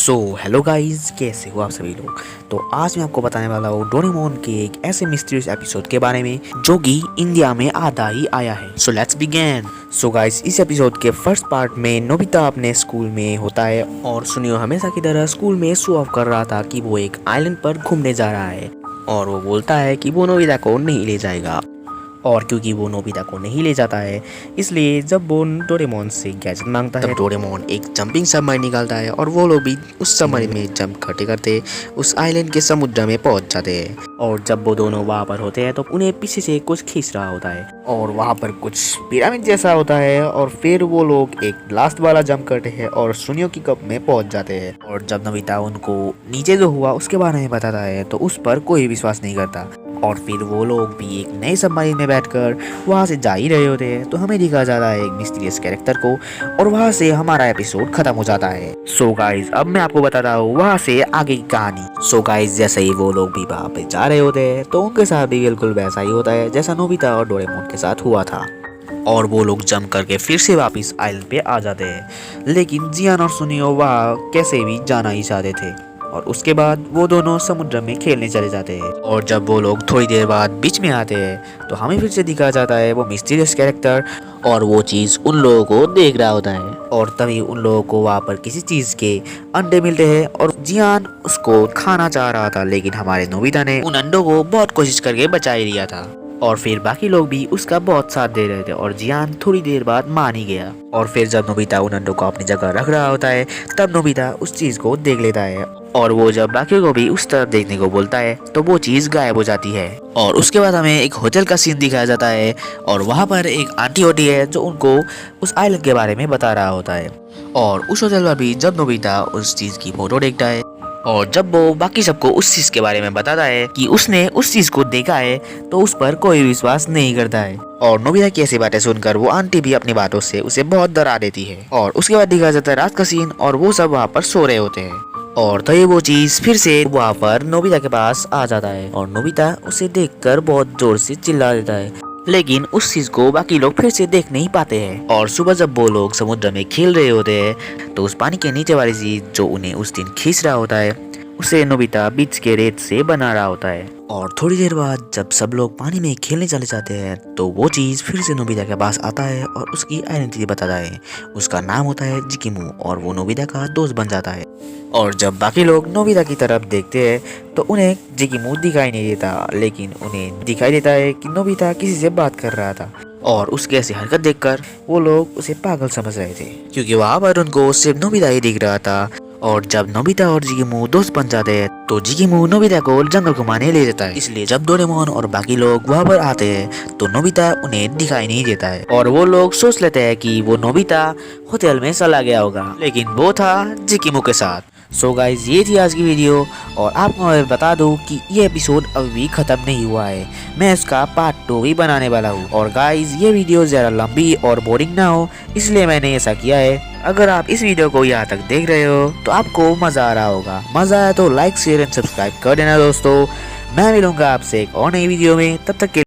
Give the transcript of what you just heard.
So hello guys, कैसे हो आप सभी लोग। तो आज मैं आपको बताने वाला हूँ डोरेमोन के एक ऐसे मिस्टीरियस एपिसोड के बारे में जो कि इंडिया में आधा ही आया है। So let's begin. So guys, इस एपिसोड के फर्स्ट पार्ट में नोबिता अपने स्कूल में होता है और सुनियो हमेशा की तरह स्कूल में शो ऑफ कर रहा था कि वो एक आइलैंड पर घूमने जा रहा है और वो बोलता है कि वो नोबिता को नहीं ले जाएगा। और क्योंकि वो नोबिता को नहीं ले जाता है, इसलिए जब वो डोरेमोन से गैजेट मांगता है तब डोरेमोन एक जंपिंग सबमरीन निकालता है और वो लोग भी उस सबमरीन में जंप करते करते उस आइलैंड के समुद्र में पहुंच जाते हैं। और जब वो दोनों वहाँ पर होते हैं तो उन्हें पीछे से कुछ खींच रहा होता है और वहाँ पर कुछ पिरामिड जैसा होता है और फिर वो लोग एक लास्ट वाला जंप करते हैं और सुनियो की कप में पहुंच जाते हैं। और जब नोबिता उनको नीचे जो हुआ उसके बारे में बताता है तो उस पर कोई विश्वास नहीं करता और फिर वो लोग भी एक नए सबमरीन में बैठकर वहाँ से जा ही रहे होते हैं तो हमें दिखा जाता है एक मिस्टीरियस कैरेक्टर को और वहाँ से हमारा एपिसोड खत्म हो जाता है। सो गाइस, अब मैं आपको बताता हूँ वहाँ से आगे की कहानी। सो गाइस, जैसे ही वो लोग भी वहाँ पे जा रहे होते हैं तो उनके साथ भी बिल्कुल वैसा ही होता है जैसा नोबिता और डोरेमोन के साथ हुआ था और वो लोग जंप करके फिर से वापस आइलैंड पे आ जाते हैं। लेकिन जियान और सुनियो वहाँ कैसे भी जाना ही चाहते थे और उसके बाद वो दोनों समुद्र में खेलने चले जाते हैं। और जब वो लोग थोड़ी देर बाद बीच में आते हैं तो हमें फिर से दिखाया जाता है वो मिस्टीरियस कैरेक्टर और वो चीज़ उन लोगों को देख रहा होता है और तभी उन लोगों को वहाँ पर किसी चीज़ के अंडे मिलते हैं और जियान उसको खाना चाह रहा था लेकिन हमारे नोबिता ने उन अंडों को बहुत कोशिश करके बचा ही लिया था और फिर बाकी लोग भी उसका बहुत साथ दे रहे थे और जियान थोड़ी देर बाद मान ही गया। और फिर जब नोबिता उन अंडों को अपनी जगह रख रहा होता है तब नोबिता उस चीज़ को देख लेता है और वो जब बाकी को भी उस तरफ देखने को बोलता है तो वो चीज़ गायब हो जाती है। और उसके बाद हमें एक होटल का सीन दिखाया जाता है और वहाँ पर एक आंटी होती है जो उनको उस आइलैंड के बारे में बता रहा होता है। और उस होटल में भी जब नोबिता उस चीज़ की फोटो देखता है और जब वो बाकी सबको उस चीज के बारे में बताता है कि उसने उस चीज को देखा है तो उस पर कोई विश्वास नहीं करता है। और नोबिता की ऐसी बातें सुनकर वो आंटी भी अपनी बातों से उसे बहुत डरा देती है। और उसके बाद दिखाया जाता है रात का सीन और वो सब वहाँ पर सो रहे होते हैं और तो ये वो चीज फिर से वहाँ पर नोबिता के पास आ जाता है और नोबिता उसे देखकर बहुत जोर से चिल्ला देता है लेकिन उस चीज को बाकी लोग फिर से देख नहीं पाते हैं। और सुबह जब वो लोग समुद्र में खेल रहे होते हैं तो उस पानी के नीचे वाली चीज जो उन्हें उस दिन खींच रहा होता है उसे नोबिता बीच के रेत से बना रहा होता है। और थोड़ी देर बाद जब सब लोग पानी में खेलने चले जाते हैं तो वो चीज फिर से नोबिता के पास आता है और उसकी आइडेंटिटी बताता है। उसका नाम होता है जिकिमू और वो नोबिता का दोस्त बन जाता है। और जब बाकी लोग नोबिता की तरफ देखते हैं तो उन्हें जिकिमू दिखाई नहीं देता लेकिन उन्हें दिखाई देता है कि नोबिता किसी से बात कर रहा था। और उसकी ऐसी हरकत देखकर वो लोग उसे पागल समझ रहे थे क्योंकि वहाँ पर उनको सिर्फ नोबिता ही दिख रहा था। और जब नोबिता और जिकिमू दोस्त बन जाते हैं तो जिकिमू नोबिता को जंगल घुमाने ले जाता है। इसलिए जब डोरेमोन और बाकी लोग वहाँ पर आते हैं तो नोबिता उन्हें दिखाई नहीं देता है और वो लोग सोच लेते हैं कि वो नोबिता होटल में चला गया होगा लेकिन वो था जिकिमू के साथ। सो गाइज, ये थी आज की वीडियो और आपको मैं बता दूं कि ये एपिसोड अभी भी खत्म नहीं हुआ है। मैं इसका पार्ट 2 भी बनाने वाला हूँ। और गाइज, ये वीडियो ज़रा लंबी और बोरिंग ना हो इसलिए मैंने ऐसा किया है। अगर आप इस वीडियो को यहाँ तक देख रहे हो तो आपको मज़ा आ रहा होगा। मज़ा आया तो लाइक शेयर एंड सब्सक्राइब कर देना दोस्तों। मैं मिलूंगा आपसे एक और नई वीडियो में, तब तक के